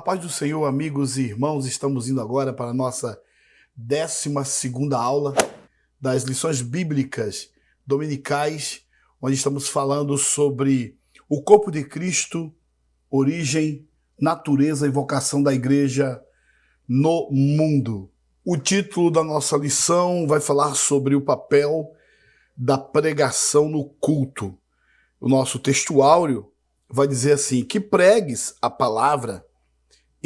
Na paz do Senhor, amigos e irmãos, estamos indo agora para a nossa 12ª aula das lições bíblicas dominicais, onde estamos falando sobre o corpo de Cristo, origem, natureza e vocação da igreja no mundo. O título da nossa lição vai falar sobre o papel da pregação no culto. O nosso textuário vai dizer assim: que pregues a palavra,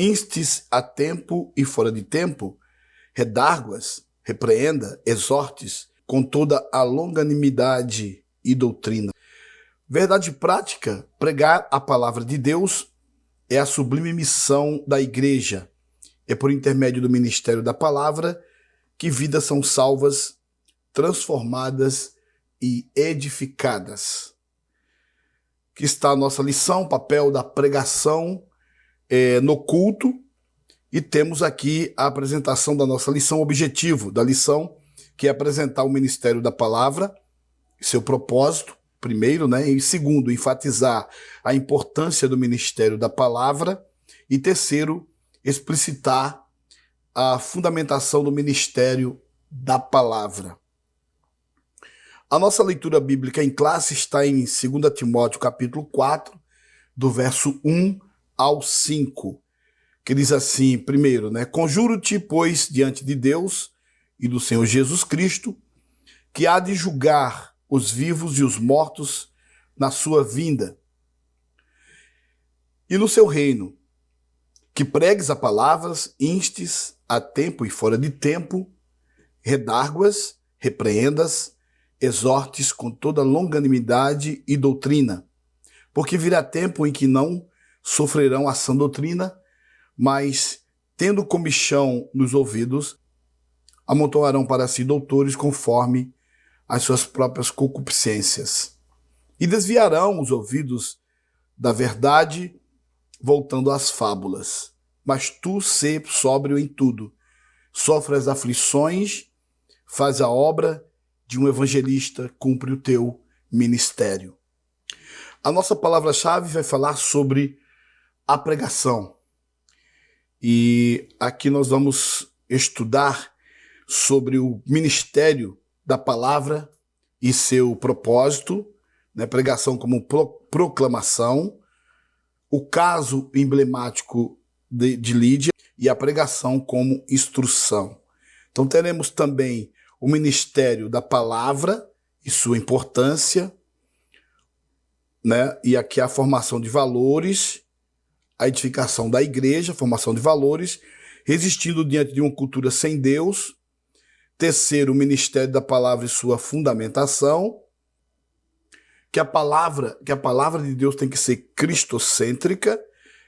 instes a tempo e fora de tempo, redarguas, repreenda, exortes, com toda a longanimidade e doutrina. Verdade prática, pregar a palavra de Deus é a sublime missão da igreja. É por intermédio do ministério da palavra que vidas são salvas, transformadas e edificadas. Que está a nossa lição, papel da pregação no culto, e temos aqui a apresentação da nossa lição, objetivo da lição, que é apresentar o ministério da palavra, seu propósito, primeiro, e segundo, enfatizar a importância do ministério da palavra, e terceiro, explicitar a fundamentação do ministério da palavra. A nossa leitura bíblica em classe está em 2 Timóteo capítulo 4, do verso 1 ao 5, que diz assim, primeiro, conjuro-te, pois, diante de Deus e do Senhor Jesus Cristo, que há de julgar os vivos e os mortos na sua vinda e no seu reino, que pregues a palavras, instes a tempo e fora de tempo, redarguas, repreendas, exortes com toda longanimidade e doutrina, porque virá tempo em que não sofrerão a sã doutrina, mas, tendo comichão nos ouvidos, amontoarão para si doutores conforme as suas próprias concupiscências, e desviarão os ouvidos da verdade, voltando às fábulas. Mas tu sê sóbrio em tudo, sofre as aflições, faz a obra de um evangelista, cumpre o teu ministério. A nossa palavra-chave vai falar sobre a pregação. E aqui nós vamos estudar sobre o ministério da palavra e seu propósito, pregação como proclamação, o caso emblemático de Lídia e a pregação como instrução. Então teremos também o ministério da palavra e sua importância, e aqui a formação de valores, a edificação da igreja, formação de valores, resistindo diante de uma cultura sem Deus. Terceiro, o ministério da palavra e sua fundamentação, que a palavra de Deus tem que ser cristocêntrica,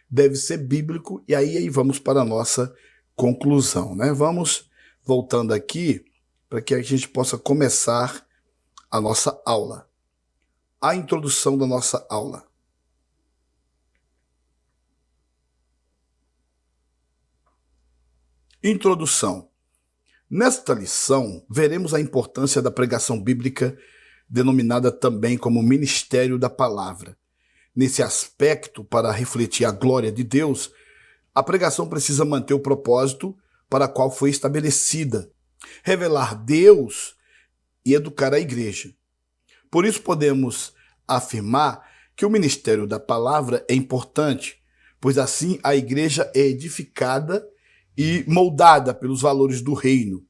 deve ser bíblico, e aí vamos para a nossa conclusão. Vamos voltando aqui para que a gente possa começar a nossa aula. A introdução da nossa aula. Introdução. Nesta lição, veremos a importância da pregação bíblica, denominada também como ministério da palavra. Nesse aspecto, para refletir a glória de Deus, a pregação precisa manter o propósito para o qual foi estabelecida, revelar Deus e educar a igreja. Por isso podemos afirmar que o ministério da palavra é importante, pois assim a igreja é edificada e moldada pelos valores do reino.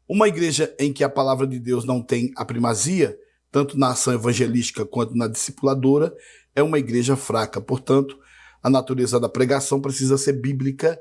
Uma igreja em que a palavra de Deus não tem a primazia, tanto na ação evangelística quanto na discipuladora, é uma igreja fraca. Portanto, a natureza da pregação precisa ser bíblica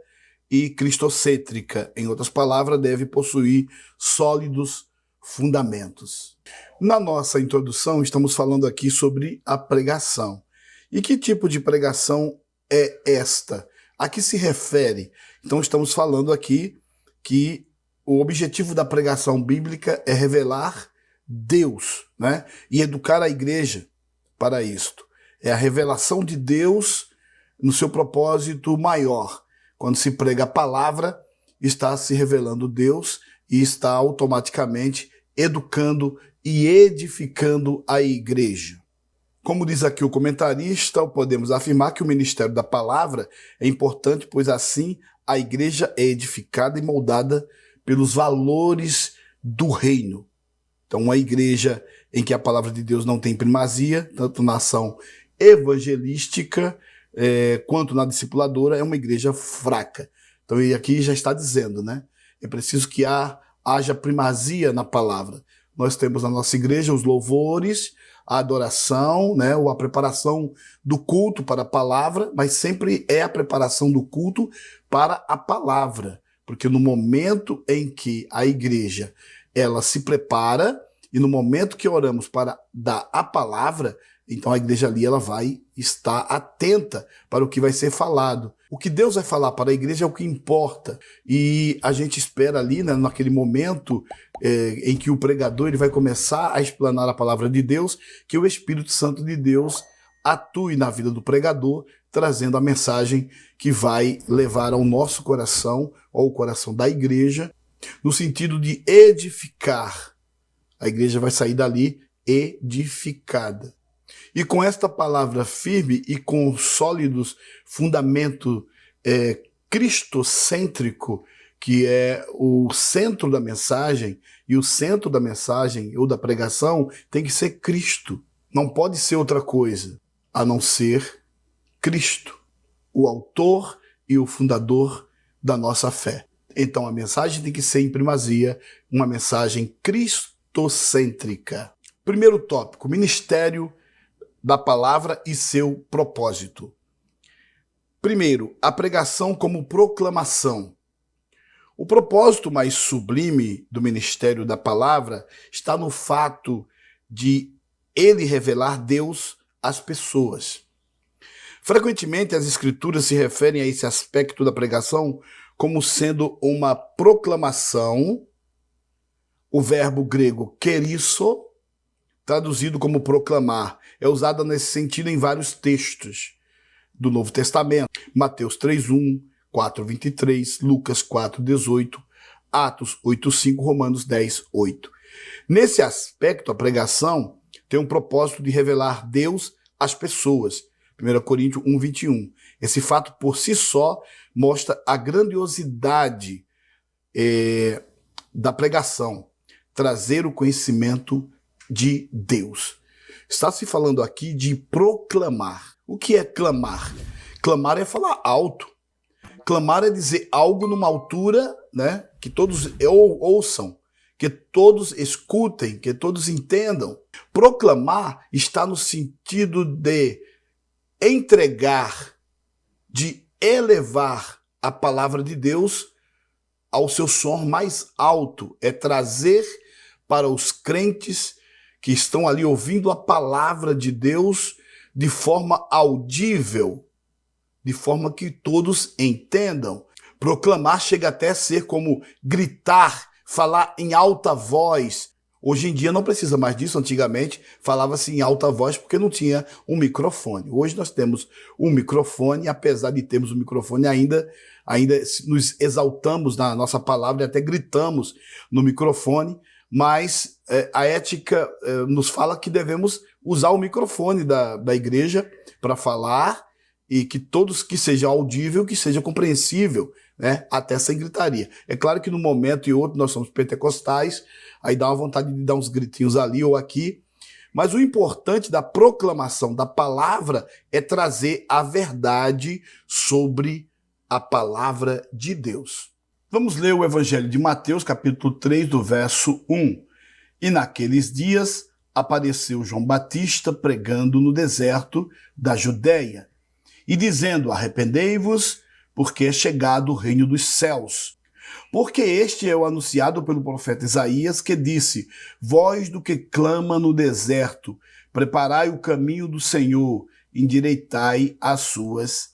e cristocêntrica. Em outras palavras, deve possuir sólidos fundamentos. Na nossa introdução, estamos falando aqui sobre a pregação. E que tipo de pregação é esta? A que se refere? Então, estamos falando aqui que o objetivo da pregação bíblica é revelar Deus, e educar a igreja para isto. É a revelação de Deus no seu propósito maior. Quando se prega a palavra, está se revelando Deus e está automaticamente educando e edificando a igreja. Como diz aqui o comentarista, podemos afirmar que o ministério da palavra é importante, pois assim a igreja é edificada e moldada pelos valores do reino. Então, uma igreja em que a palavra de Deus não tem primazia, tanto na ação evangelística quanto na discipuladora, é uma igreja fraca. Então, ele aqui já está dizendo, né? É preciso que haja primazia na palavra. Nós temos na nossa igreja os louvores, a adoração, né? Ou a preparação do culto para a palavra, mas sempre é a preparação do culto para a palavra. Porque no momento em que a igreja ela se prepara, e no momento que oramos para dar a palavra, então a igreja ali ela vai estar atenta para o que vai ser falado. O que Deus vai falar para a igreja é o que importa. E a gente espera ali, né, naquele momento em que o pregador ele vai começar a explanar a palavra de Deus, que o Espírito Santo de Deus atue na vida do pregador, trazendo a mensagem que vai levar ao nosso coração, ou ao coração da igreja, no sentido de edificar. A igreja vai sair dali edificada. E com esta palavra firme e com sólidos fundamento cristocêntrico, que é o centro da mensagem, e o centro da mensagem ou da pregação tem que ser Cristo. Não pode ser outra coisa, a não ser Cristo, o autor e o fundador da nossa fé. Então a mensagem tem que ser em primazia, uma mensagem cristocêntrica. Primeiro tópico, ministério da palavra e seu propósito. Primeiro, a pregação como proclamação. O propósito mais sublime do ministério da palavra está no fato de ele revelar Deus às pessoas. Frequentemente, as escrituras se referem a esse aspecto da pregação como sendo uma proclamação, o verbo grego kerisso, traduzido como proclamar, é usada nesse sentido em vários textos do Novo Testamento. Mateus 3:1, 4:23, Lucas 4:18, Atos 8:5, Romanos 10:8. Nesse aspecto, a pregação tem um propósito de revelar Deus às pessoas. 1 Coríntios 1:21. Esse fato por si só mostra a grandiosidade da pregação, trazer o conhecimento de Deus. Está se falando aqui de proclamar. O que é clamar? Clamar é falar alto. Clamar é dizer algo numa altura, né, que todos ouçam, que todos escutem, que todos entendam. Proclamar está no sentido de entregar, de elevar a palavra de Deus ao seu som mais alto. É trazer para os crentes que estão ali ouvindo a palavra de Deus de forma audível, de forma que todos entendam. Proclamar chega até a ser como gritar, falar em alta voz. Hoje em dia não precisa mais disso, antigamente falava-se em alta voz porque não tinha um microfone. Hoje nós temos um microfone, apesar de termos um microfone ainda nos exaltamos na nossa palavra e até gritamos no microfone, mas a ética nos fala que devemos usar o microfone da igreja para falar e que todos que seja audível, que seja compreensível, né, até sem gritaria. É claro que num momento e outro nós somos pentecostais, aí dá uma vontade de dar uns gritinhos ali ou aqui, mas o importante da proclamação da palavra é trazer a verdade sobre a palavra de Deus. Vamos ler o Evangelho de Mateus, capítulo 3, do verso 1. E naqueles dias apareceu João Batista pregando no deserto da Judéia e dizendo: arrependei-vos, porque é chegado o reino dos céus. Porque este é o anunciado pelo profeta Isaías, que disse: voz do que clama no deserto, preparai o caminho do Senhor, endireitai as suas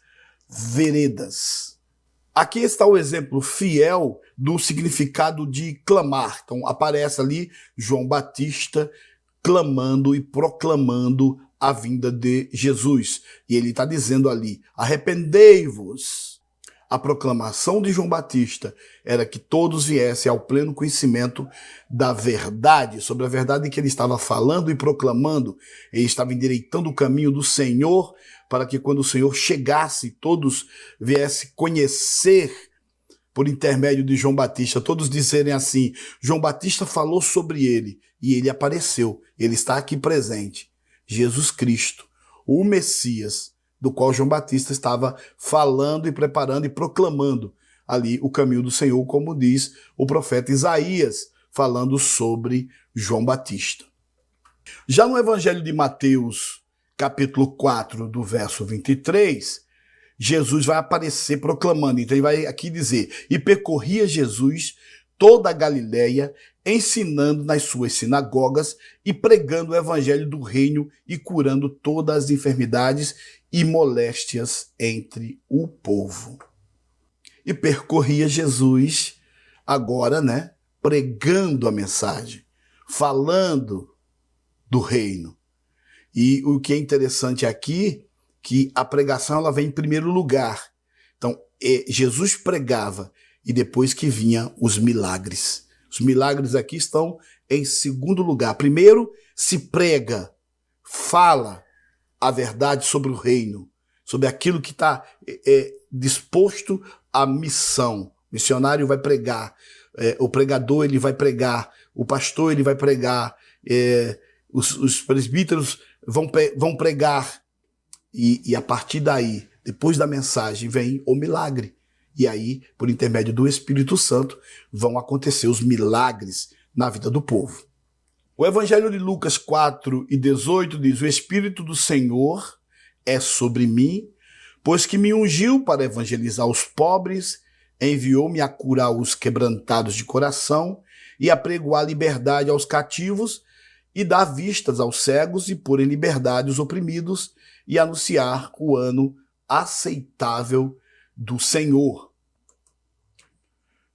veredas. Aqui está o exemplo fiel do significado de clamar. Então aparece ali João Batista clamando e proclamando a vinda de Jesus. E ele está dizendo ali: arrependei-vos. A proclamação de João Batista era que todos viessem ao pleno conhecimento da verdade, sobre a verdade que ele estava falando e proclamando. Ele estava endireitando o caminho do Senhor, para que quando o Senhor chegasse, todos viessem conhecer por intermédio de João Batista, todos dizerem assim: João Batista falou sobre ele, e ele apareceu, ele está aqui presente. Jesus Cristo, o Messias, do qual João Batista estava falando e preparando e proclamando ali o caminho do Senhor, como diz o profeta Isaías, falando sobre João Batista. Já no Evangelho de Mateus, capítulo 4, do verso 23, Jesus vai aparecer proclamando. Então ele vai aqui dizer: e percorria Jesus toda a Galileia, ensinando nas suas sinagogas e pregando o evangelho do reino e curando todas as enfermidades e moléstias entre o povo. E percorria Jesus agora, pregando a mensagem, falando do reino. E o que é interessante aqui, que a pregação ela vem em primeiro lugar. Então, Jesus pregava e depois que vinham os milagres. Os milagres aqui estão em segundo lugar. Primeiro, se prega, fala a verdade sobre o reino, sobre aquilo que está disposto à missão. O missionário vai pregar, o pregador ele vai pregar, o pastor ele vai pregar, os presbíteros vão pregar. E a partir daí, depois da mensagem, vem o milagre. E aí, por intermédio do Espírito Santo, vão acontecer os milagres na vida do povo. O Evangelho de Lucas 4:18 diz: o Espírito do Senhor é sobre mim, pois que me ungiu para evangelizar os pobres, enviou-me a curar os quebrantados de coração e a pregoar liberdade aos cativos e dar vistas aos cegos e pôr em liberdade os oprimidos e anunciar o ano aceitável do Senhor.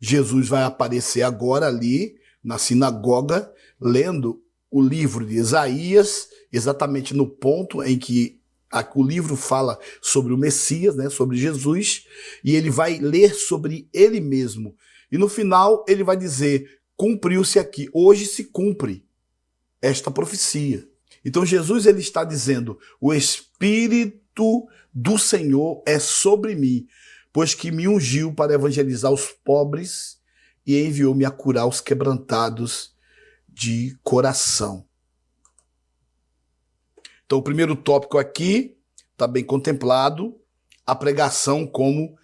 Jesus vai aparecer agora ali na sinagoga, lendo o livro de Isaías, exatamente no ponto em que o livro fala sobre o Messias, sobre Jesus, e ele vai ler sobre ele mesmo. E no final ele vai dizer: cumpriu-se aqui, hoje se cumpre esta profecia. Então Jesus ele está dizendo: o Espírito do Senhor é sobre mim, pois que me ungiu para evangelizar os pobres e enviou-me a curar os quebrantados de coração. Então o primeiro tópico aqui está bem contemplado, a pregação como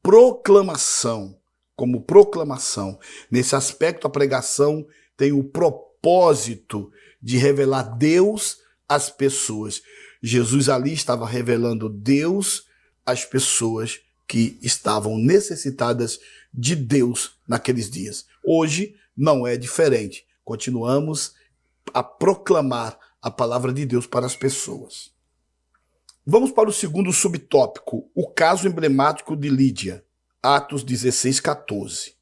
proclamação. Como proclamação. Nesse aspecto, a pregação tem o propósito de revelar Deus às pessoas. Jesus ali estava revelando Deus às pessoas que estavam necessitadas de Deus naqueles dias. Hoje não é diferente. Continuamos a proclamar a palavra de Deus para as pessoas. Vamos para o segundo subtópico, o caso emblemático de Lídia, Atos 16:14.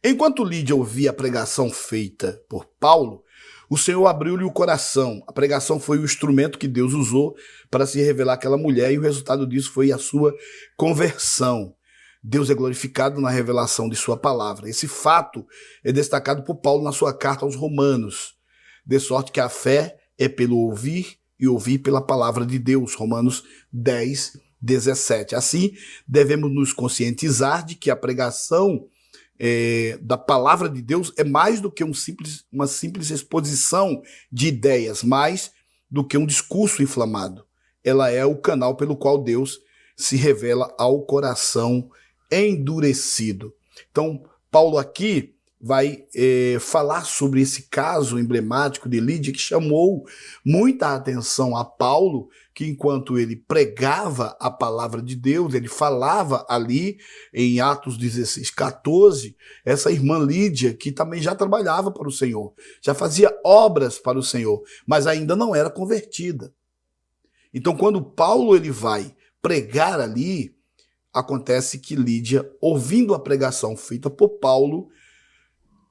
Enquanto Lídia ouvia a pregação feita por Paulo, o Senhor abriu-lhe o coração. A pregação foi o instrumento que Deus usou para se revelar àquela mulher e o resultado disso foi a sua conversão. Deus é glorificado na revelação de sua palavra. Esse fato é destacado por Paulo na sua carta aos Romanos. De sorte que a fé é pelo ouvir e ouvir pela palavra de Deus. Romanos 10:17. Assim, devemos nos conscientizar de que a pregação da palavra de Deus é mais do que uma simples exposição de ideias, mais do que um discurso inflamado. Ela é o canal pelo qual Deus se revela ao coração endurecido. Então, Paulo aqui vai falar sobre esse caso emblemático de Lídia, que chamou muita atenção a Paulo, que enquanto ele pregava a palavra de Deus, ele falava ali em Atos 16:14, essa irmã Lídia, que também já trabalhava para o Senhor, já fazia obras para o Senhor, mas ainda não era convertida. Então, quando Paulo ele vai pregar ali, acontece que Lídia, ouvindo a pregação feita por Paulo,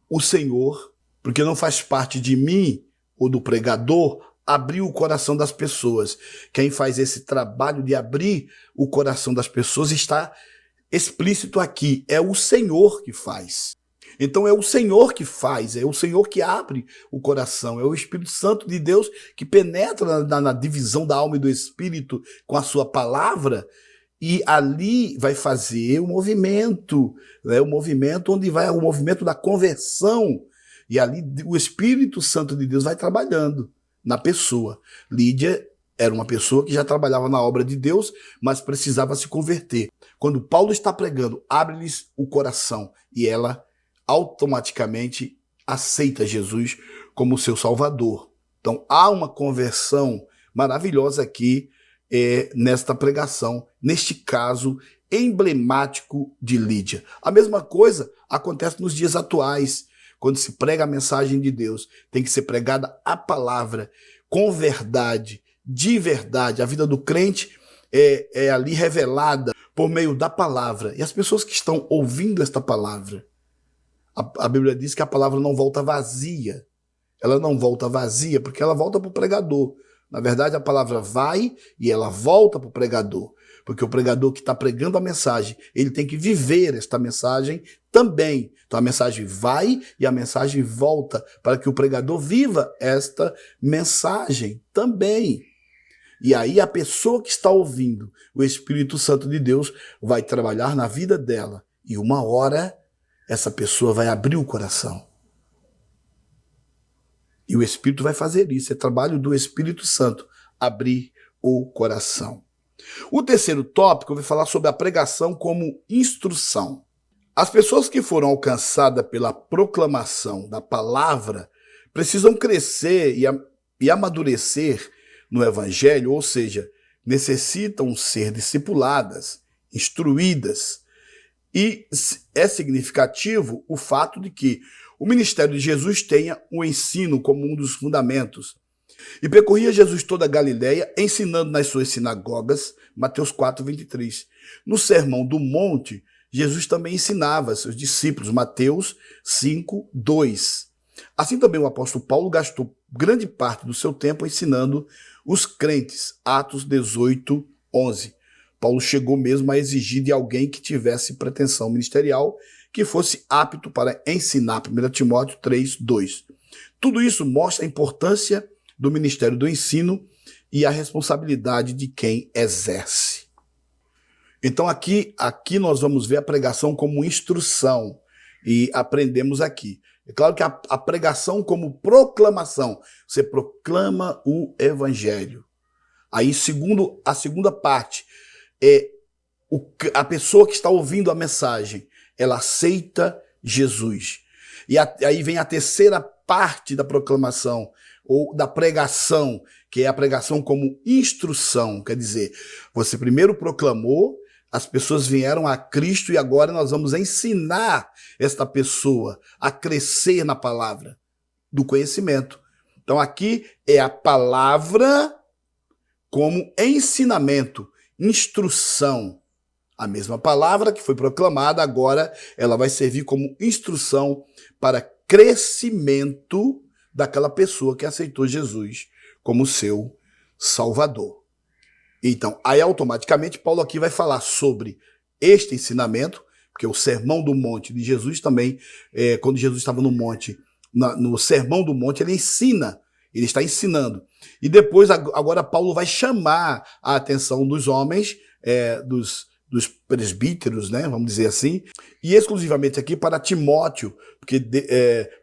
o Senhor, porque não faz parte de mim ou do pregador, abriu o coração das pessoas. Quem faz esse trabalho de abrir o coração das pessoas está explícito aqui, é o Senhor que faz. Então é o Senhor que faz, é o Senhor que abre o coração, é o Espírito Santo de Deus que penetra na divisão da alma e do espírito com a sua palavra, e ali vai fazer o movimento, né? O movimento onde vai o movimento da conversão, e ali o Espírito Santo de Deus vai trabalhando na pessoa. Lídia era uma pessoa que já trabalhava na obra de Deus, mas precisava se converter. Quando Paulo está pregando, abre-lhes o coração, e ela automaticamente aceita Jesus como seu Salvador. Então há uma conversão maravilhosa aqui nesta pregação, neste caso emblemático de Lídia. A mesma coisa acontece nos dias atuais, quando se prega a mensagem de Deus. Tem que ser pregada a palavra com verdade, de verdade. A vida do crente é ali revelada por meio da palavra. E as pessoas que estão ouvindo esta palavra, a Bíblia diz que a palavra não volta vazia. Ela não volta vazia porque ela volta para o pregador. Na verdade, a palavra vai e ela volta para o pregador. Porque o pregador que está pregando a mensagem, ele tem que viver esta mensagem também. Então a mensagem vai e a mensagem volta para que o pregador viva esta mensagem também. E aí a pessoa que está ouvindo, o Espírito Santo de Deus vai trabalhar na vida dela. E uma hora essa pessoa vai abrir o coração. E o Espírito vai fazer isso. É trabalho do Espírito Santo, abrir o coração. O terceiro tópico, eu vou falar sobre a pregação como instrução. As pessoas que foram alcançadas pela proclamação da palavra precisam crescer e amadurecer no Evangelho, ou seja, necessitam ser discipuladas, instruídas. E é significativo o fato de que o ministério de Jesus tenha o ensino como um dos fundamentos. E percorria Jesus toda a Galileia, ensinando nas suas sinagogas, Mateus 4, 23. No Sermão do Monte, Jesus também ensinava seus discípulos, Mateus 5, 2. Assim também o apóstolo Paulo gastou grande parte do seu tempo ensinando os crentes, Atos 18, 11. Paulo chegou mesmo a exigir de alguém que tivesse pretensão ministerial que fosse apto para ensinar, 1 Timóteo 3, 2. Tudo isso mostra a importância do ministério do ensino e a responsabilidade de quem exerce. Então aqui nós vamos ver a pregação como instrução e aprendemos aqui. É claro que a pregação como proclamação, você proclama o evangelho. Aí a segunda parte é a pessoa que está ouvindo a mensagem, ela aceita Jesus. E aí vem a terceira parte da proclamação, ou da pregação, que é a pregação como instrução. Quer dizer, você primeiro proclamou, as pessoas vieram a Cristo e agora nós vamos ensinar esta pessoa a crescer na palavra do conhecimento. Então aqui é a palavra como ensinamento, instrução. A mesma palavra que foi proclamada, agora ela vai servir como instrução para crescimento daquela pessoa que aceitou Jesus como seu Salvador. Então, aí automaticamente Paulo aqui vai falar sobre este ensinamento, porque o Sermão do Monte de Jesus também, quando Jesus estava no monte, no Sermão do Monte, ele ensina, ele está ensinando. E depois, agora Paulo vai chamar a atenção dos homens, dos presbíteros, né, vamos dizer assim, e exclusivamente aqui para Timóteo, porque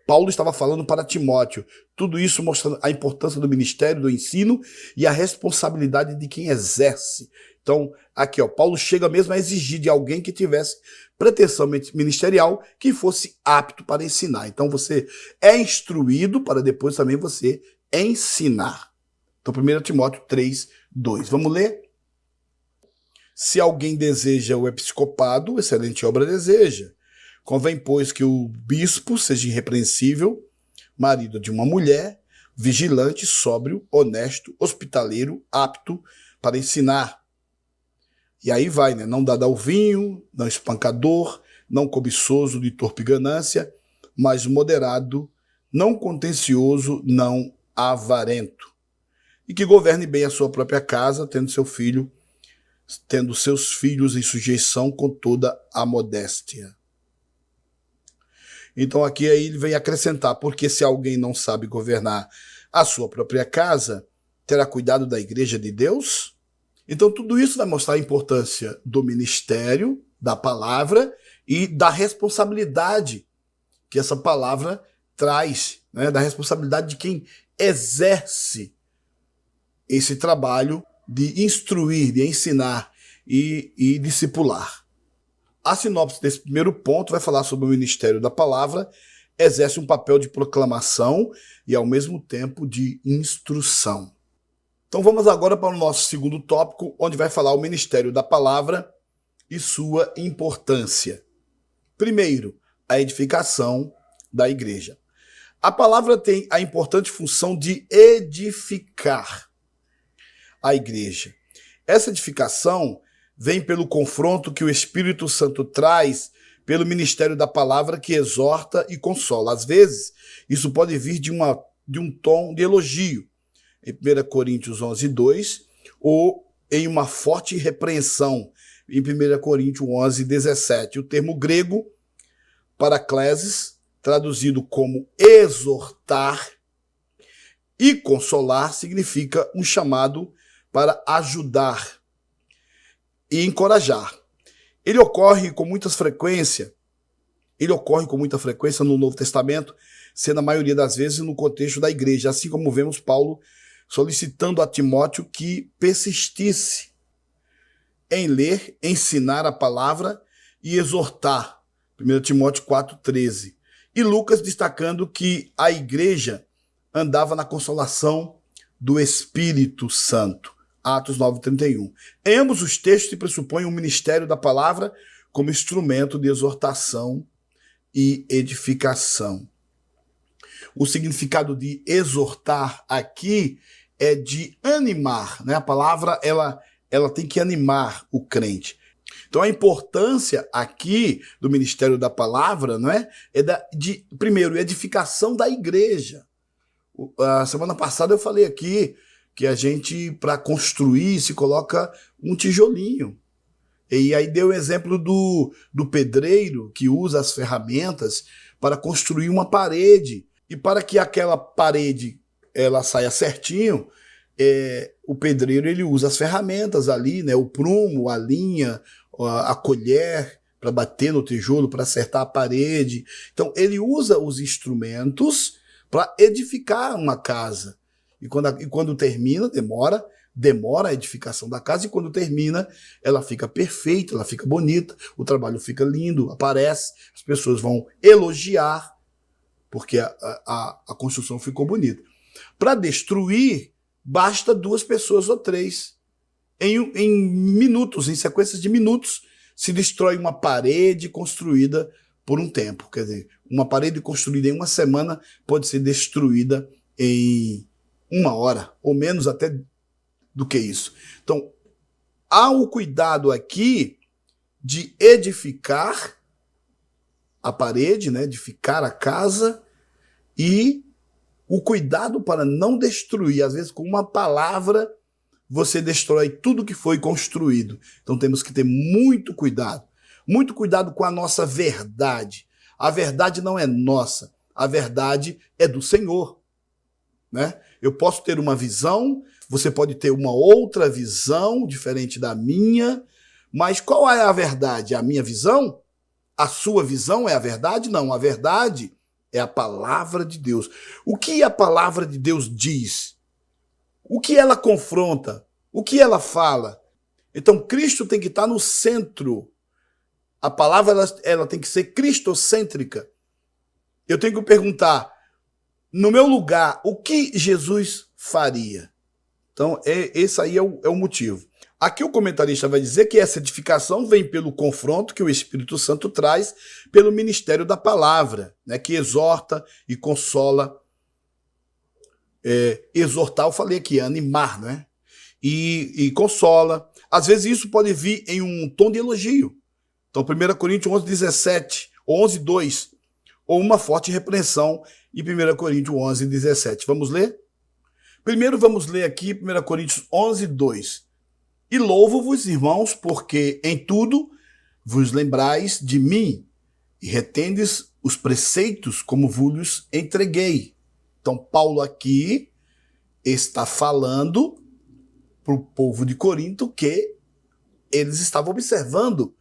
Paulo estava falando para Timóteo, tudo isso mostrando a importância do ministério, do ensino e a responsabilidade de quem exerce. Então, aqui, Paulo chega mesmo a exigir de alguém que tivesse pretensão ministerial que fosse apto para ensinar. Então, você é instruído para depois também você ensinar. Então, 1 Timóteo 3, 2. Vamos ler? Se alguém deseja o episcopado, excelente obra deseja. Convém, pois, que o bispo seja irrepreensível, marido de uma mulher, vigilante, sóbrio, honesto, hospitaleiro, apto para ensinar. E aí vai, né? Não dado ao vinho, não espancador, não cobiçoso de torpe ganância, mas moderado, não contencioso, não avarento. E que governe bem a sua própria casa, tendo seu filho tendo seus filhos em sujeição com toda a modéstia. Então aqui aí ele vem acrescentar, porque se alguém não sabe governar a sua própria casa, terá cuidado da igreja de Deus? Então tudo isso vai mostrar a importância do ministério, da palavra e da responsabilidade que essa palavra traz, né? Da responsabilidade de quem exerce esse trabalho de instruir, de ensinar e discipular. A sinopse desse primeiro ponto vai falar sobre o ministério da palavra, exerce um papel de proclamação e, ao mesmo tempo, de instrução. Então vamos agora para o nosso segundo tópico, onde vai falar o ministério da palavra e sua importância. Primeiro, a edificação da igreja. A palavra tem a importante função de edificar a igreja. Essa edificação vem pelo confronto que o Espírito Santo traz pelo ministério da palavra que exorta e consola. Às vezes, isso pode vir de um tom de elogio, em 1 Coríntios 11:2, ou em uma forte repreensão, em 1 Coríntios 11:17. O termo grego, paraklesis, traduzido como exortar e consolar, significa um chamado para ajudar e encorajar. Ele ocorre com muita frequência no Novo Testamento, sendo a maioria das vezes no contexto da igreja, assim como vemos Paulo solicitando a Timóteo que persistisse em ler, ensinar a palavra e exortar, 1 Timóteo 4:13. E Lucas destacando que a igreja andava na consolação do Espírito Santo, Atos 9:31. Em ambos os textos se pressupõe o ministério da palavra como instrumento de exortação e edificação. O significado de exortar aqui é de animar, né? A palavra ela tem que animar o crente. Então a importância aqui do ministério da palavra, não é? Primeiro, edificação da igreja. A semana passada eu falei aqui que a gente, para construir, se coloca um tijolinho. E aí deu o exemplo do pedreiro que usa as ferramentas para construir uma parede. E para que aquela parede ela saia certinho, o pedreiro ele usa as ferramentas ali, né? O prumo, a linha, a colher para bater no tijolo, para acertar a parede. Então ele usa os instrumentos para edificar uma casa. E quando termina, demora a edificação da casa, e quando termina, ela fica perfeita, ela fica bonita, o trabalho fica lindo, aparece, as pessoas vão elogiar, porque a construção ficou bonita. Para destruir, basta 2 pessoas ou 3. Em minutos, em sequências de minutos, se destrói uma parede construída por um tempo. Quer dizer, uma parede construída em uma semana pode ser destruída em 1 hora, ou menos até do que isso. Então, há o cuidado aqui de edificar a parede, né, edificar a casa, e o cuidado para não destruir. Às vezes, com uma palavra, você destrói tudo que foi construído. Então, temos que ter muito cuidado com a nossa verdade. A verdade não é nossa, a verdade é do Senhor, né? Eu posso ter uma visão, você pode ter uma outra visão diferente da minha, mas qual é a verdade? A minha visão? A sua visão é a verdade? Não, a verdade é a palavra de Deus. O que a palavra de Deus diz? O que ela confronta? O que ela fala? Então Cristo tem que estar no centro. A palavra ela tem que ser cristocêntrica. Eu tenho que perguntar, no meu lugar, o que Jesus faria? Então, esse aí é o motivo. Aqui o comentarista vai dizer que essa edificação vem pelo confronto que o Espírito Santo traz pelo ministério da palavra, né, que exorta e consola. Exortar, eu falei aqui, animar, né? E consola. Às vezes isso pode vir em um tom de elogio. Então, 1 Coríntios 11:17, ou 11:2, ou uma forte repreensão em 1 Coríntios 11:17. Vamos ler? Primeiro vamos ler aqui 1 Coríntios 11:2. E louvo-vos, irmãos, porque em tudo vos lembrais de mim e retendes os preceitos como vos entreguei. Então, Paulo aqui está falando para o povo de Corinto que eles estavam observando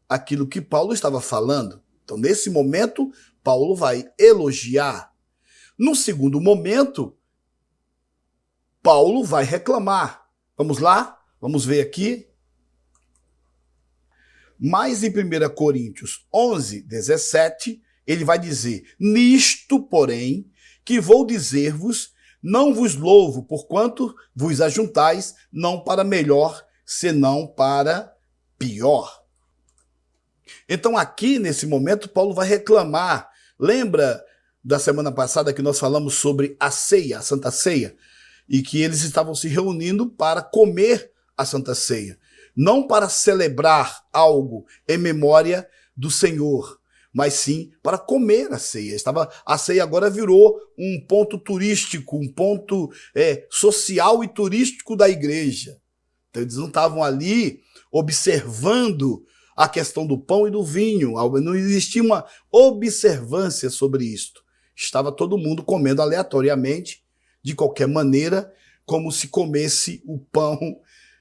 aquilo que Paulo estava falando. Então, nesse momento, Paulo vai elogiar. No segundo momento, Paulo vai reclamar. Vamos lá? Vamos ver aqui. Mas em 1 Coríntios 11, 17, ele vai dizer: nisto, porém, que vou dizer-vos, não vos louvo, porquanto vos ajuntais, não para melhor, senão para pior. Então aqui, nesse momento, Paulo vai reclamar. Lembra da semana passada que nós falamos sobre a ceia, a Santa Ceia? E que eles estavam se reunindo para comer a Santa Ceia. Não para celebrar algo em memória do Senhor, mas sim para comer a ceia. A ceia agora virou um ponto turístico, um ponto social e turístico da igreja. Então eles não estavam ali observando a questão do pão e do vinho, não existia uma observância sobre isto. Estava todo mundo comendo aleatoriamente, de qualquer maneira, como se comesse o pão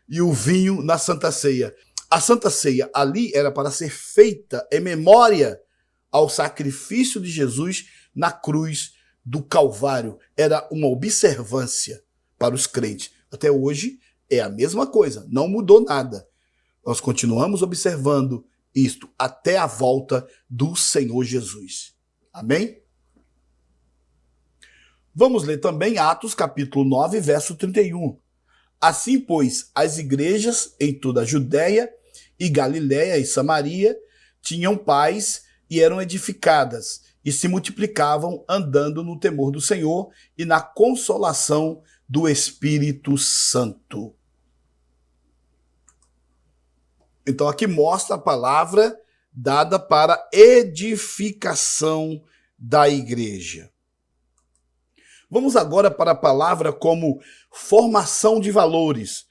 e o vinho na Santa Ceia. A Santa Ceia ali era para ser feita em memória ao sacrifício de Jesus na cruz do Calvário. Era uma observância para os crentes. Até hoje é a mesma coisa, não mudou nada. Nós continuamos observando isto até a volta do Senhor Jesus. Amém? Vamos ler também Atos capítulo 9, verso 31. Assim, pois, as igrejas em toda a Judéia e Galiléia e Samaria tinham paz e eram edificadas, e se multiplicavam andando no temor do Senhor e na consolação do Espírito Santo. Então aqui mostra a palavra dada para edificação da igreja. Vamos agora para a palavra como formação de valores.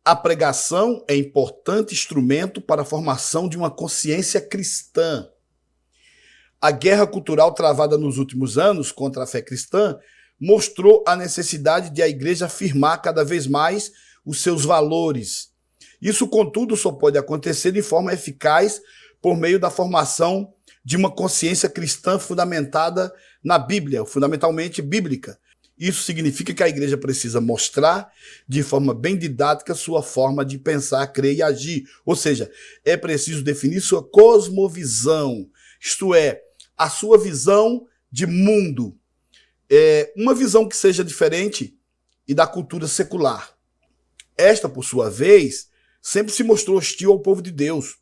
A pregação é importante instrumento para a formação de uma consciência cristã. A guerra cultural travada nos últimos anos contra a fé cristã mostrou a necessidade de a igreja afirmar cada vez mais os seus valores. Isso, contudo, só pode acontecer de forma eficaz por meio da formação de uma consciência cristã fundamentada na Bíblia, fundamentalmente bíblica. Isso significa que a igreja precisa mostrar de forma bem didática sua forma de pensar, crer e agir. Ou seja, é preciso definir sua cosmovisão, isto é, a sua visão de mundo. Uma visão que seja diferente e da cultura secular. Esta, por sua vez, sempre se mostrou hostil ao povo de Deus.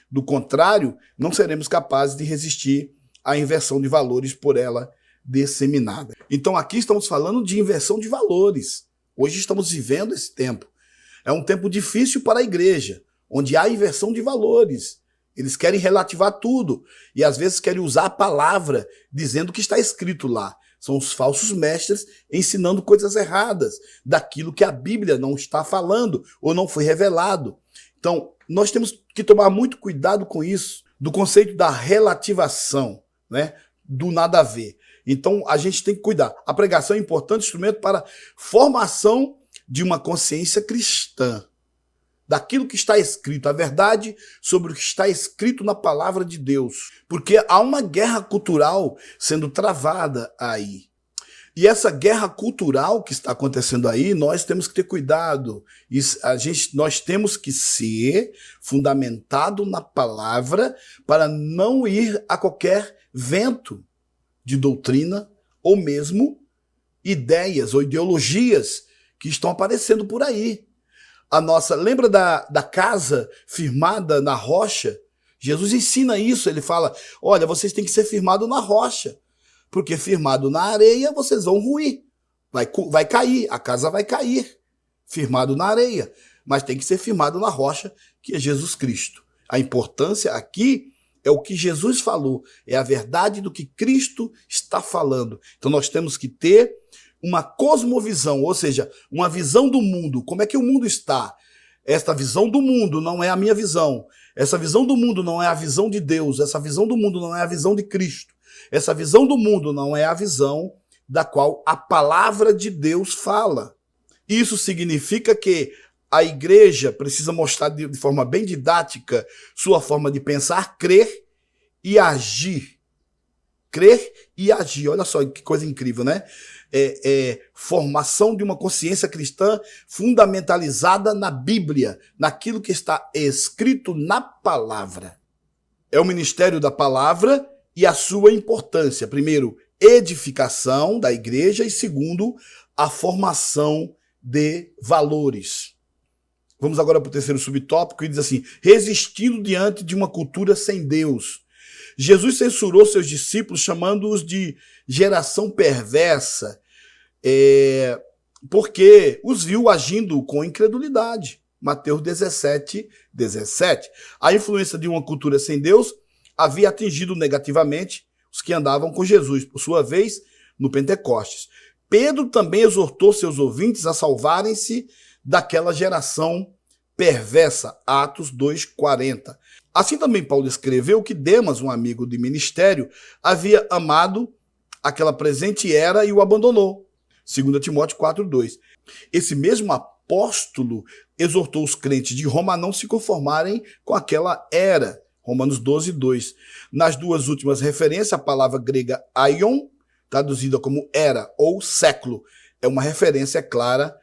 Do contrário, não seremos capazes de resistir à inversão de valores por ela disseminada. Então aqui estamos falando de inversão de valores. Hoje estamos vivendo esse tempo. É um tempo difícil para a igreja, onde há inversão de valores. Eles querem relativar tudo e às vezes querem usar a palavra dizendo o que está escrito lá. São os falsos mestres ensinando coisas erradas, daquilo que a Bíblia não está falando ou não foi revelado. Então, nós temos que tomar muito cuidado com isso, do conceito da relativação, né? Do nada a ver. Então, a gente tem que cuidar. A pregação é um importante instrumento para a formação de uma consciência cristã, daquilo que está escrito, a verdade sobre o que está escrito na palavra de Deus. Porque há uma guerra cultural sendo travada aí. E essa guerra cultural que está acontecendo aí, nós temos que ter cuidado. Nós temos que ser fundamentado na palavra para não ir a qualquer vento de doutrina ou mesmo ideias ou ideologias que estão aparecendo por aí. Lembra da casa firmada na rocha? Jesus ensina isso, ele fala, olha, vocês têm que ser firmados na rocha, porque firmado na areia vocês vão ruir, vai cair, a casa vai cair, firmado na areia, mas tem que ser firmado na rocha, que é Jesus Cristo. A importância aqui é o que Jesus falou, é a verdade do que Cristo está falando. Então nós temos que ter uma cosmovisão, ou seja, uma visão do mundo. Como é que o mundo está? Esta visão do mundo não é a minha visão. Essa visão do mundo não é a visão de Deus. Essa visão do mundo não é a visão de Cristo. Essa visão do mundo não é a visão da qual a palavra de Deus fala. Isso significa que a igreja precisa mostrar de forma bem didática sua forma de pensar, crer e agir. Crer e agir. Olha só que coisa incrível, né? Formação de uma consciência cristã fundamentalizada na Bíblia, naquilo que está escrito na palavra. É o ministério da palavra e a sua importância. Primeiro, edificação da igreja e segundo, a formação de valores. Vamos agora para o terceiro subtópico e diz assim: resistindo diante de uma cultura sem Deus. Jesus censurou seus discípulos chamando-os de geração perversa, porque os viu agindo com incredulidade. Mateus 17, 17. A influência de uma cultura sem Deus havia atingido negativamente os que andavam com Jesus, por sua vez, no Pentecostes. Pedro também exortou seus ouvintes a salvarem-se daquela geração perversa. Atos 2:40. Assim também Paulo escreveu que Demas, um amigo de ministério, havia amado aquela presente era e o abandonou. 2 Timóteo 4:2. Esse mesmo apóstolo exortou os crentes de Roma a não se conformarem com aquela era. Romanos 12:2. Nas duas últimas referências, a palavra grega aion, traduzida como era ou século, é uma referência clara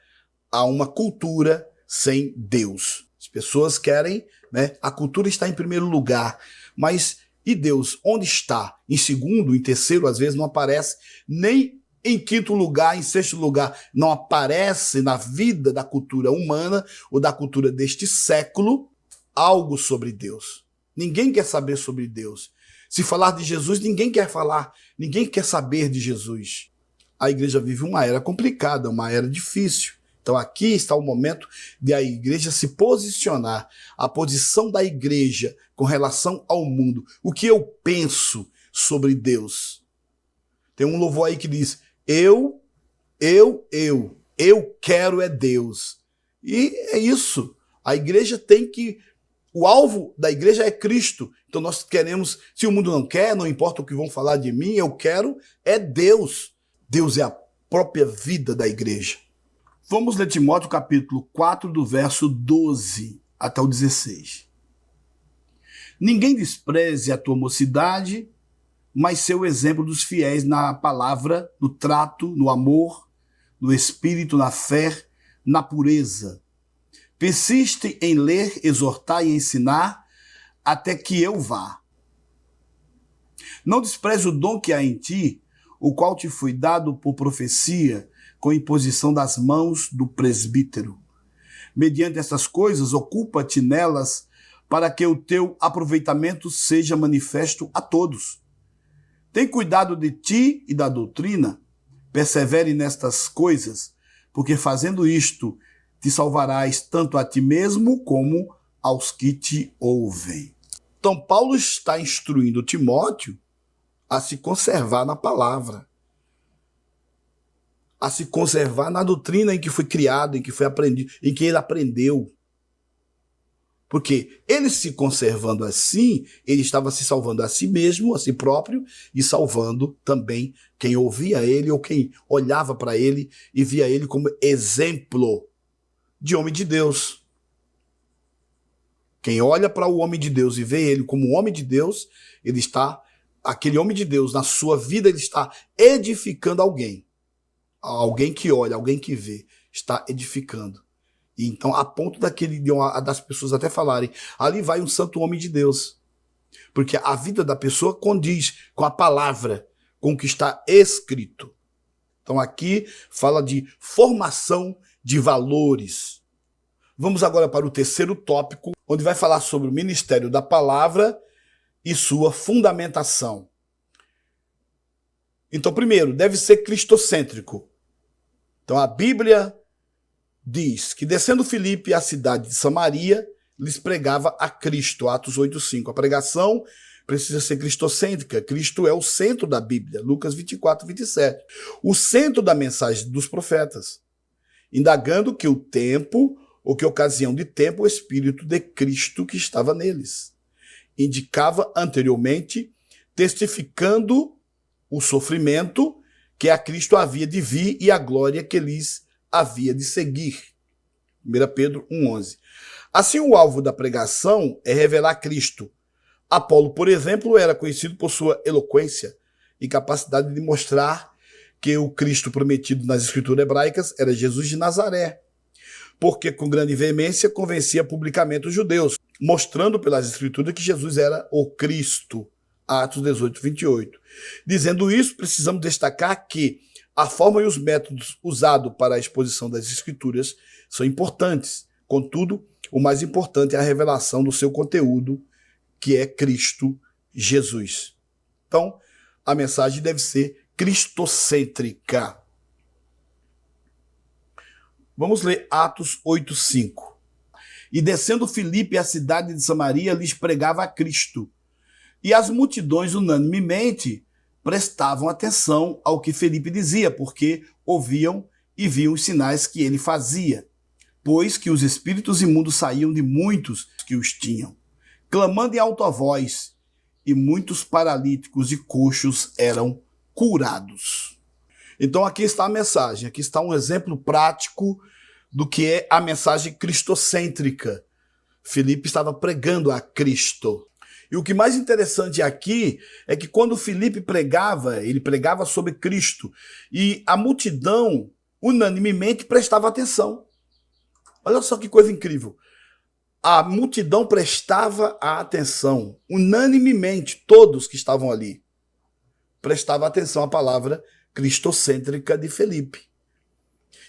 a uma cultura sem Deus. As pessoas querem, né? A cultura está em primeiro lugar, mas e Deus, onde está? Em segundo, em terceiro, às vezes não aparece, nem em quinto lugar, em sexto lugar, não aparece na vida da cultura humana ou da cultura deste século algo sobre Deus. Ninguém quer saber sobre Deus. Se falar de Jesus, ninguém quer saber de Jesus. A igreja vive uma era complicada, uma era difícil. Então aqui está o momento de a igreja se posicionar, a posição da igreja com relação ao mundo. O que eu penso sobre Deus? Tem um louvor aí que diz, eu quero é Deus. E é isso. A igreja tem que... O alvo da igreja é Cristo. Então nós queremos, se o mundo não quer, não importa o que vão falar de mim, eu quero é Deus. Deus é a própria vida da igreja. Vamos ler Timóteo capítulo 4, do verso 12 até o 16. Ninguém despreze a tua mocidade, mas ser o exemplo dos fiéis na palavra, no trato, no amor, no espírito, na fé, na pureza. Persiste em ler, exortar e ensinar até que eu vá. Não despreze o dom que há em ti, o qual te foi dado por profecia, com imposição das mãos do presbítero. Mediante essas coisas, ocupa-te nelas, para que o teu aproveitamento seja manifesto a todos. Tem cuidado de ti e da doutrina, persevere nestas coisas, porque fazendo isto, te salvarás tanto a ti mesmo como aos que te ouvem. Então, Paulo está instruindo Timóteo a se conservar na palavra, a se conservar na doutrina em que foi criado, em que foi aprendido, em que ele aprendeu. Porque ele se conservando assim, ele estava se salvando a si mesmo, a si próprio, e salvando também quem ouvia ele ou quem olhava para ele e via ele como exemplo de homem de Deus. Quem olha para o homem de Deus e vê ele como homem de Deus, ele está, aquele homem de Deus, na sua vida, ele está edificando alguém. Alguém que olha, alguém que vê, está edificando. E então, a ponto das pessoas até falarem, ali vai um santo homem de Deus. Porque a vida da pessoa condiz com a palavra, com o que está escrito. Então aqui fala de formação de valores. Vamos agora para o terceiro tópico, onde vai falar sobre o ministério da palavra e sua fundamentação. Então, primeiro, deve ser cristocêntrico. Então, a Bíblia diz que, descendo Filipe à cidade de Samaria, lhes pregava a Cristo, Atos 8:5. A pregação precisa ser cristocêntrica. Cristo é o centro da Bíblia, Lucas 24:27. O centro da mensagem dos profetas, indagando que o tempo o que ocasião de tempo o Espírito de Cristo que estava neles. Indicava anteriormente, testificando o sofrimento que a Cristo havia de vir e a glória que lhes havia de seguir. 1 Pedro 1,11. Assim, o alvo da pregação é revelar Cristo. Apolo, por exemplo, era conhecido por sua eloquência e capacidade de mostrar que o Cristo prometido nas escrituras hebraicas era Jesus de Nazaré, porque com grande veemência convencia publicamente os judeus, mostrando pelas escrituras que Jesus era o Cristo. Atos 18, 28. Dizendo isso, precisamos destacar que a forma e os métodos usados para a exposição das escrituras são importantes. Contudo, o mais importante é a revelação do seu conteúdo, que é Cristo Jesus. Então, a mensagem deve ser cristocêntrica. Vamos ler Atos 8:5. E descendo Filipe à cidade de Samaria, lhes pregava a Cristo. E as multidões unanimemente prestavam atenção ao que Filipe dizia, porque ouviam e viam os sinais que ele fazia, pois que os espíritos imundos saíam de muitos que os tinham, clamando em alta voz, e muitos paralíticos e coxos eram curados. Então aqui está a mensagem, aqui está um exemplo prático do que é a mensagem cristocêntrica. Filipe estava pregando a Cristo. E o que mais interessante aqui é que quando Filipe pregava, ele pregava sobre Cristo, e a multidão unanimemente prestava atenção. Olha só que coisa incrível. A multidão prestava atenção, unanimemente, todos que estavam ali prestavam atenção à palavra cristocêntrica de Filipe.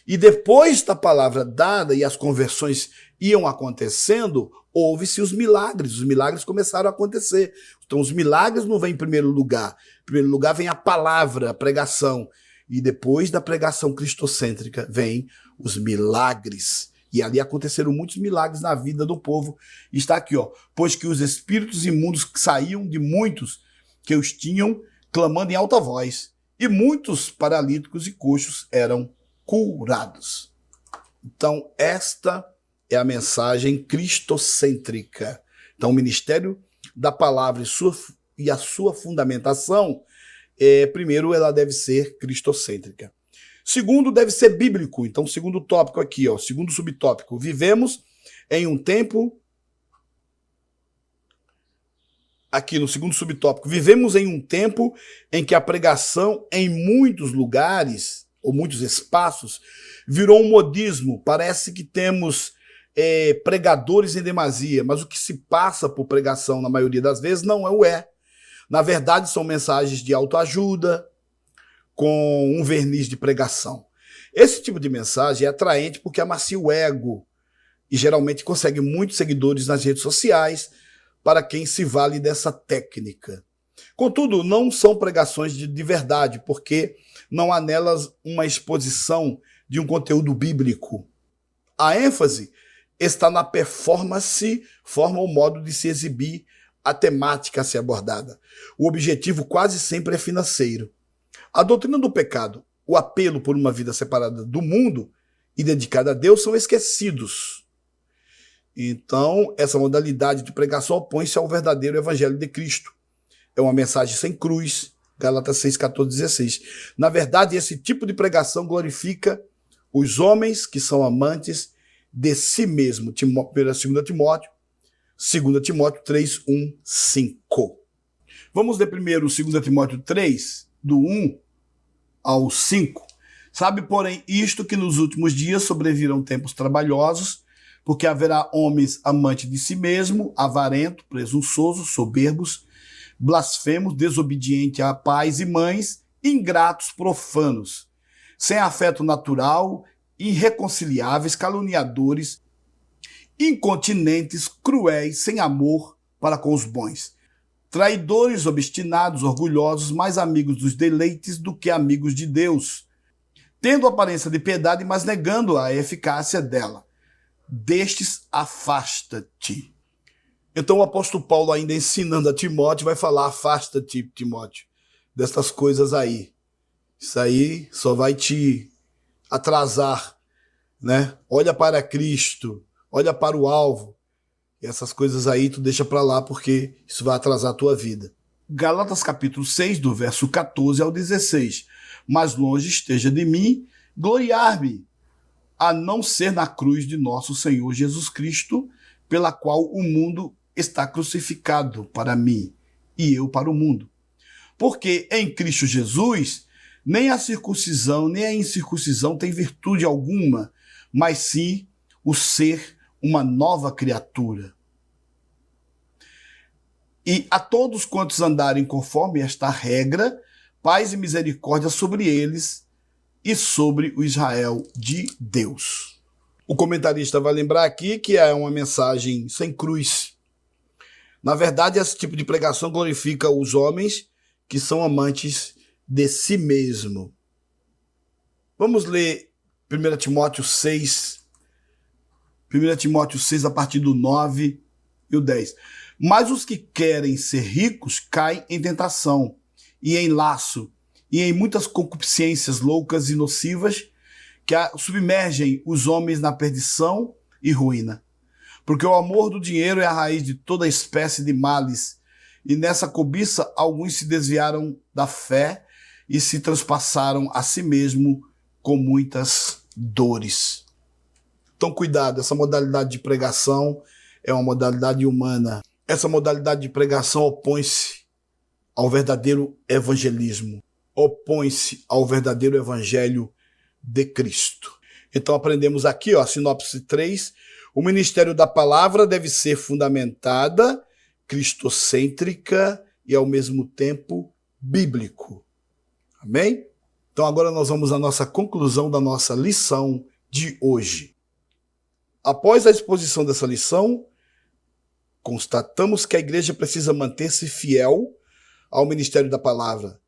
E depois da palavra dada e as conversões iam acontecendo, houve-se os milagres começaram a acontecer. Então os milagres não vêm em primeiro lugar. Em primeiro lugar vem a palavra, a pregação. E depois da pregação cristocêntrica vem os milagres. E ali aconteceram muitos milagres na vida do povo. E está aqui, ó. Pois que os espíritos imundos saíam de muitos que os tinham, clamando em alta voz. E muitos paralíticos e coxos eram curados. Então, esta é a mensagem cristocêntrica. Então, o ministério da palavra e a sua fundamentação, primeiro, ela deve ser cristocêntrica. Segundo, deve ser bíblico. Então, segundo tópico aqui, ó, segundo subtópico, vivemos em um tempo. Aqui no segundo subtópico, vivemos em um tempo em que a pregação em muitos lugares, ou muitos espaços, virou um modismo. Parece que temos pregadores em demasia, mas o que se passa por pregação, na maioria das vezes, não é. Na verdade, são mensagens de autoajuda, com um verniz de pregação. Esse tipo de mensagem é atraente porque amacia o ego e geralmente consegue muitos seguidores nas redes sociais para quem se vale dessa técnica. Contudo, não são pregações de verdade, porque não há nelas uma exposição de um conteúdo bíblico. A ênfase está na performance, forma ou modo de se exibir, a temática a ser abordada. O objetivo quase sempre é financeiro. A doutrina do pecado, o apelo por uma vida separada do mundo e dedicada a Deus são esquecidos. Então, essa modalidade de pregação opõe-se ao verdadeiro evangelho de Cristo. É uma mensagem sem cruz, Gálatas 6, 14, 16. Na verdade, esse tipo de pregação glorifica os homens que são amantes de si mesmo. 2 Timóteo 3, 1, 5. Vamos ler primeiro 2 Timóteo 3, do 1 ao 5. Sabe, porém, isto que nos últimos dias sobrevirão tempos trabalhosos, porque haverá homens amantes de si mesmo, avarentos, presunçosos, soberbos, blasfemos, desobedientes a pais e mães, ingratos, profanos, sem afeto natural, irreconciliáveis, caluniadores, incontinentes, cruéis, sem amor para com os bons, traidores, obstinados, orgulhosos, mais amigos dos deleites do que amigos de Deus, tendo aparência de piedade, mas negando a eficácia dela. Destes, afasta-te. Então o apóstolo Paulo, ainda ensinando a Timóteo, vai falar: afasta-te, Timóteo, destas coisas aí. Isso aí só vai te atrasar, né? Olha para Cristo, olha para o alvo. E essas coisas aí tu deixa para lá porque isso vai atrasar a tua vida. Gálatas capítulo 6, do verso 14 ao 16. Mas longe esteja de mim gloriar-me, a não ser na cruz de nosso Senhor Jesus Cristo, pela qual o mundo está crucificado para mim e eu para o mundo. Porque em Cristo Jesus, nem a circuncisão nem a incircuncisão tem virtude alguma, mas sim o ser uma nova criatura. E a todos quantos andarem conforme esta regra, paz e misericórdia sobre eles e sobre o Israel de Deus. O comentarista vai lembrar aqui que é uma mensagem sem cruz. Na verdade, esse tipo de pregação glorifica os homens que são amantes de si mesmo. Vamos ler 1 Timóteo 6, 1 Timóteo 6 a partir do 9 e o 10. Mas os que querem ser ricos caem em tentação e em laço e em muitas concupiscências loucas e nocivas que submergem os homens na perdição e ruína. Porque o amor do dinheiro é a raiz de toda espécie de males, e nessa cobiça alguns se desviaram da fé e se transpassaram a si mesmo com muitas dores. Então cuidado, essa modalidade de pregação é uma modalidade humana. Essa modalidade de pregação opõe-se ao verdadeiro evangelismo, opõe-se ao verdadeiro evangelho de Cristo. Então aprendemos aqui, ó, sinopse 3, o ministério da palavra deve ser fundamentada, cristocêntrica e ao mesmo tempo bíblico. Amém? Então agora nós vamos à nossa conclusão da nossa lição de hoje. Após a exposição dessa lição, constatamos que a igreja precisa manter-se fiel ao ministério da palavra.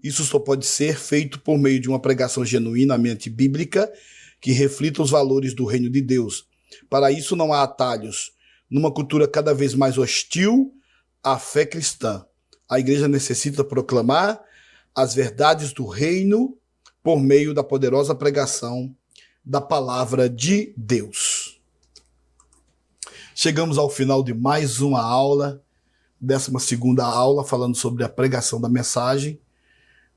Isso só pode ser feito por meio de uma pregação genuinamente bíblica que reflita os valores do reino de Deus. Para isso não há atalhos. Numa cultura cada vez mais hostil à fé cristã, a igreja necessita proclamar as verdades do reino por meio da poderosa pregação da palavra de Deus. Chegamos ao final de mais uma aula, 12ª aula, falando sobre a pregação da mensagem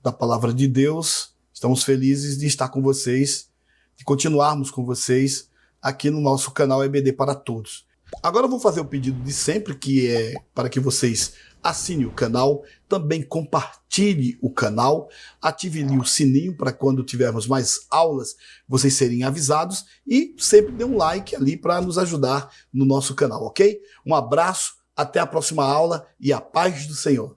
da palavra de Deus. Estamos felizes de estar com vocês, de continuarmos com vocês aqui no nosso canal EBD para Todos. Agora eu vou fazer o pedido de sempre, que é para que vocês assinem o canal, também compartilhe o canal, ative o sininho para quando tivermos mais aulas vocês serem avisados e sempre dê um like ali para nos ajudar no nosso canal, ok? Um abraço, até a próxima aula e a paz do Senhor.